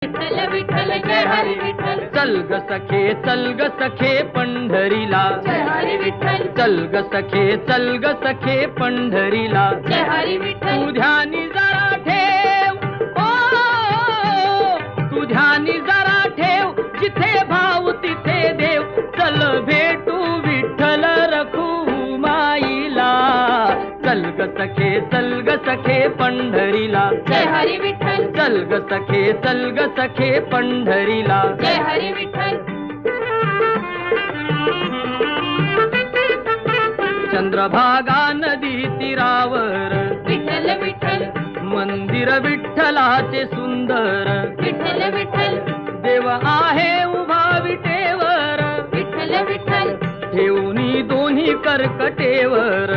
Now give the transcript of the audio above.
विठ्ठल विठ्ठल जय हरी विठ्ठल चल ग सखे पंढरीला जय हरी विठ्ठल चल ग सखे पंढरीला जय हरी विठ्ठल तू ध्यानी जरा ठेव तू ध्यानी जरा ठेव जिथे भाव तिथे देव चल भेटू विठ्ठल रखुमाईला चल ग सखे पंढरीला जय हरी विठ्ठल चल ग सखे पंढरीला जय हरी विठ्ठल चंद्रभागा नदी तीरावर विठ्ठल विठ्ठल मंदिर विठ्ठलाचे सुंदर विठ्ठल विठ्ठल देव आहे उभा विटेवर विठ्ठल विठ्ठल ठेवूनी दोन्ही कर्कटेवर